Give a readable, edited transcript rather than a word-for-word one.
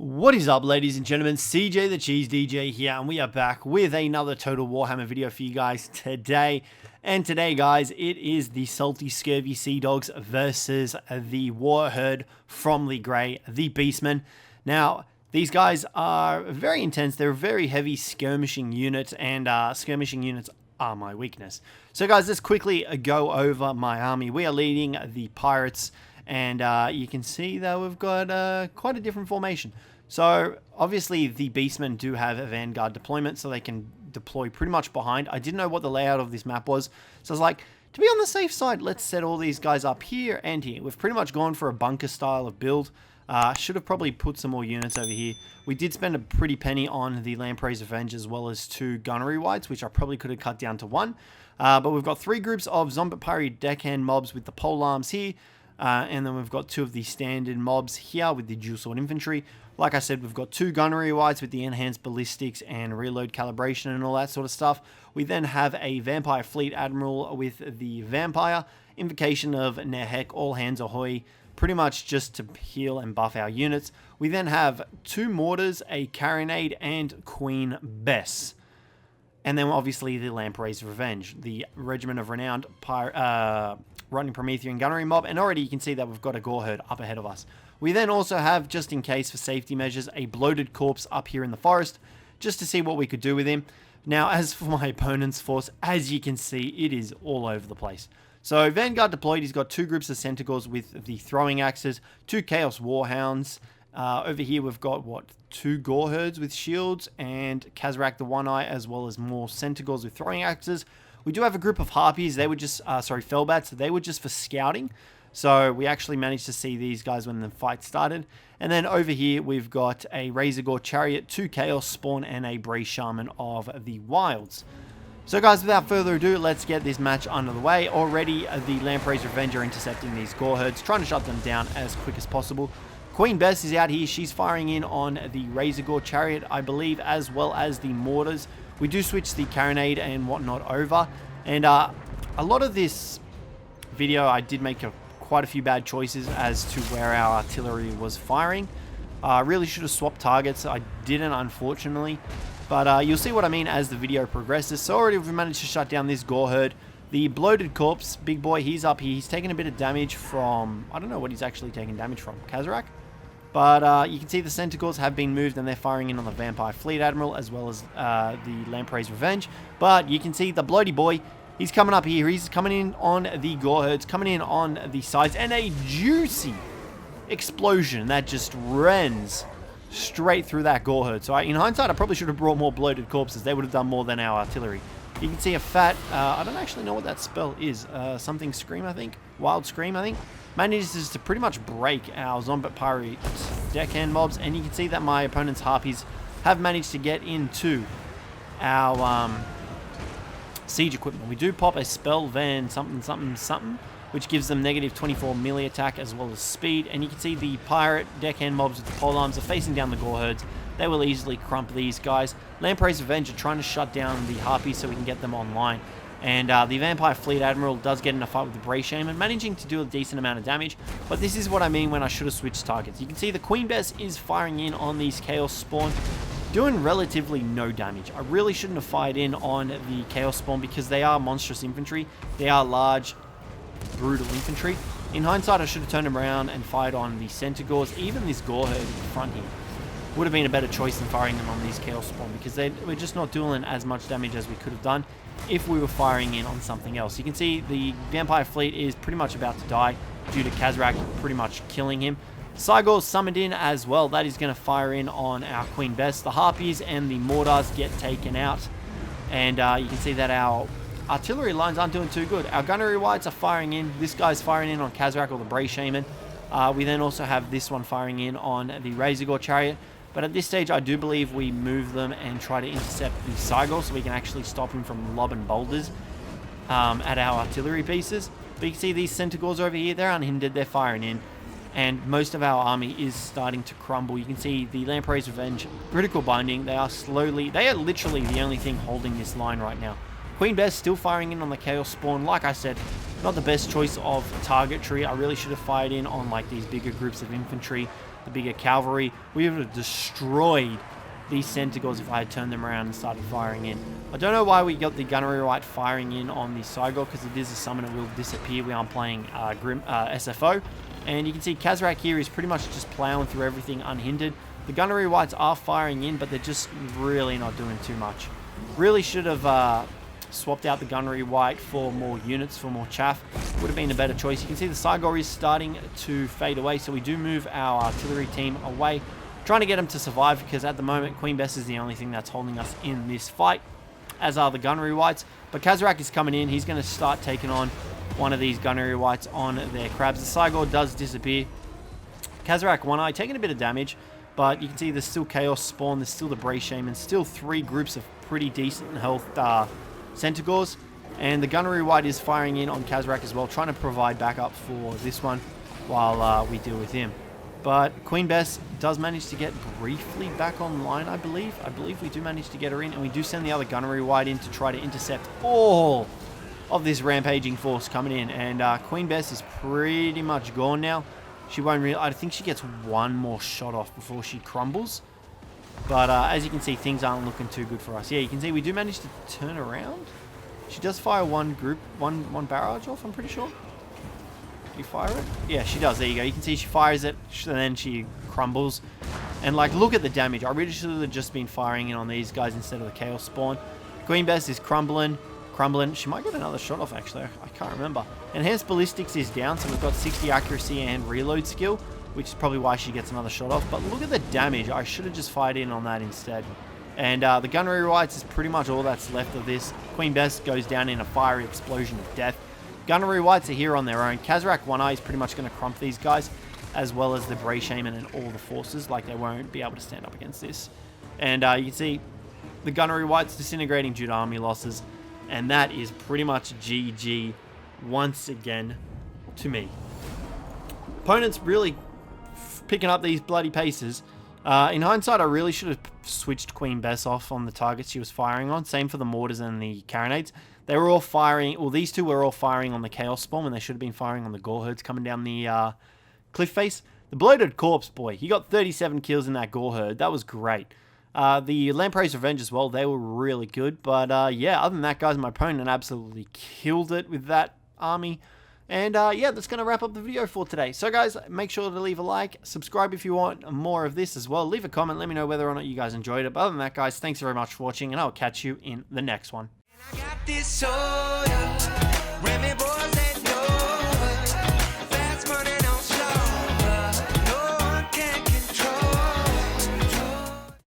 What is up, ladies and gentlemen? Cjthecheesedj here, and we are back with another Total Warhammer video for you guys today. And today, guys, it is the Salty Scurvy Sea Dogs versus the War Herd from the Grey, the Beastmen. Now, these guys are very intense. They're a very heavy skirmishing unit, and skirmishing units are my weakness. So, guys, let's quickly go over my army. We are leading the pirates, and you can see that we've got quite a different formation. So, obviously, the Beastmen do have a Vanguard deployment, so they can deploy pretty much behind. I didn't know what the layout of this map was, so I was like, to be on the safe side, let's set all these guys up here and here. We've pretty much gone for a bunker style of build. Should have probably put some more units over here. We did spend a pretty penny on the Lamprey's Revenge as well as 2 gunnery wides, which I probably could have cut down to 1. But we've got 3 groups of Zombie deckhand mobs with the pole arms here. And then we've got 2 of the standard mobs here with the dual sword infantry. Like I said, we've got 2 gunnery wides with the enhanced ballistics and reload calibration and all that sort of stuff. We then have a vampire fleet admiral with the vampire, invocation of Nehek, all hands ahoy, pretty much just to heal and buff our units. We then have 2 mortars, a carronade, and Queen Bess. And then obviously the Lamprey's Revenge, the regiment of renowned running Promethean gunnery mob, and already you can see that we've got a gore herd up ahead of us. We then also have, just in case for safety measures, a bloated corpse up here in the forest, just to see what we could do with him. Now, as for my opponent's force, as you can see, it is all over the place. So, Vanguard deployed, he's got 2 groups of Centaurs with the throwing axes, 2 Chaos Warhounds. Over here we've got, 2 gore herds with shields, and Cjthecheesedj the One-Eye, as well as more Centaurs with throwing axes. We do have a group of Harpies, they were just, Fellbats, they were just for scouting. So we actually managed to see these guys when the fight started. And then over here we've got a Razorgore Chariot, 2 Chaos Spawn, and a Bree Shaman of the Wilds. So guys, without further ado, let's get this match under the way. Already the Lamprey's Revenge are intercepting these gore herds, trying to shut them down as quick as possible. Queen Bess is out here, she's firing in on the Razorgore Chariot, I believe, as well as the mortars. We do switch the carronade and whatnot over. And a lot of this video I did make quite a few bad choices as to where our artillery was firing. I really should have swapped targets. I didn't, unfortunately. But you'll see what I mean as the video progresses. So already we've managed to shut down this gore herd. The bloated corpse, big boy, he's up here. He's taking a bit of damage from... I don't know what he's actually taking damage from. Cjthecheesedj? But you can see the Centaurs have been moved and they're firing in on the Vampire Fleet Admiral as well as the Lamprey's Revenge. But you can see the bloaty boy, he's coming up here. He's coming in on the gore herds, coming in on the sides, and a juicy explosion that just rends straight through that gore herd. So in hindsight, I probably should have brought more bloated corpses. They would have done more than our artillery. You can see a fat, I don't actually know what that spell is. Something Scream, I think. Wild Scream, I think. Manages to pretty much break our Zombie Pirate deckhand mobs. And you can see that my opponent's Harpies have managed to get into our siege equipment. We do pop a spell van something, which gives them negative 24 melee attack as well as speed. And you can see the pirate deckhand mobs with the pole arms are facing down the gore herds. They will easily crump these guys. Lamprey's Revenge are trying to shut down the Harpies so we can get them online. And the Vampire Fleet Admiral does get in a fight with the Bree Shaman, managing to do a decent amount of damage. But this is what I mean when I should have switched targets. You can see the Queen Bess is firing in on these Chaos Spawn, doing relatively no damage. I really shouldn't have fired in on the Chaos Spawn because they are monstrous infantry. They are large, brutal infantry. In hindsight, I should have turned them around and fired on the Centaurs. Even this gore herd in the front here would have been a better choice than firing them on these Chaos Spawn because we're just not doing as much damage as we could have done if we were firing in on something else. You can see the Vampire Fleet is pretty much about to die due to Cjthecheesedj pretty much killing him. Cygor's summoned in as well. That is going to fire in on our Queen Bess. The Harpies and the Mortars get taken out. And you can see that our artillery lines aren't doing too good. Our gunnery wides are firing in. This guy's firing in on Cjthecheesedj or the Bree Shaman. We then also have this one firing in on the Razorgore Chariot. But at this stage, I do believe we move them and try to intercept the Cygor so we can actually stop him from lobbing boulders at our artillery pieces. But you can see these Centaurs over here, they're unhindered, they're firing in. And most of our army is starting to crumble. You can see the Lamprey's Revenge, critical binding. They are literally the only thing holding this line right now. Queen Bess still firing in on the Chaos Spawn. Like I said, not the best choice of targetry. I really should have fired in on like these bigger groups of infantry, the bigger cavalry. We would have destroyed these Centaurs if I had turned them around and started firing in. I don't know why we got the gunnery right firing in on the Cygor, because it is a summon, it will disappear. We aren't playing SFO. And you can see Cjthecheesedj here is pretty much just plowing through everything unhindered. The gunnery whites are firing in, but they're just really not doing too much. Really should have swapped out the gunnery white for more units, for more chaff. Would have been a better choice. You can see the Cygor is starting to fade away, so we do move our artillery team away, trying to get them to survive, because at the moment Queen Bess is the only thing that's holding us in this fight, as are the gunnery whites. But Cjthecheesedj is coming in. He's going to start taking on one of these gunnery whites on their crabs. The Cygor does disappear. Cjthecheesedj One Eye taking a bit of damage, but you can see there's still Chaos Spawn, there's still the Bray Shaman, still 3 groups of pretty decent health Centaurs. And the gunnery white is firing in on Cjthecheesedj as well, trying to provide backup for this one while we deal with him. But Queen Bess does manage to get briefly back online, I believe. I believe we do manage to get her in, and we do send the other gunnery white in to try to intercept all of this rampaging force coming in. And Queen Bess is pretty much gone now. She won't really... I think she gets one more shot off before she crumbles. But as you can see, things aren't looking too good for us. Yeah, you can see we do manage to turn around. She does fire one barrage off, I'm pretty sure. You fire it? Yeah, she does. There you go. You can see she fires it, and then she crumbles. And, like, look at the damage. I really should have just been firing in on these guys instead of the Chaos Spawn. Queen Bess is crumbling. She might get another shot off, actually. I can't remember. Enhanced Ballistics is down, so we've got 60 accuracy and reload skill, which is probably why she gets another shot off. But look at the damage. I should have just fired in on that instead. And the gunnery whites is pretty much all that's left of this. Queen Bess goes down in a fiery explosion of death. Gunnery whites are here on their own. Cjthecheesedj One Eye is pretty much going to crump these guys, as well as the Bray Shaman and all the forces. Like, they won't be able to stand up against this. And you can see the gunnery whites disintegrating due to army losses. And that is pretty much GG once again to me. Opponents really picking up these bloody paces. In hindsight, I really should have switched Queen Bess off on the targets she was firing on. Same for the mortars and the carronades. They were all firing, well, these two were all firing on the Chaos Spawn when they should have been firing on the Gore Herds coming down the cliff face. The Bloated Corpse, boy, he got 37 kills in that Gore Herd. That was great. The Lamprey's Revenge as well, they were really good. But yeah, other than that, guys, my opponent absolutely killed it with that army. And yeah, that's going to wrap up the video for today. So guys, make sure to leave a like, subscribe if you want more of this as well. Leave a comment, let me know whether or not you guys enjoyed it. But other than that, guys, thanks very much for watching, and I'll catch you in the next one. I got this soda,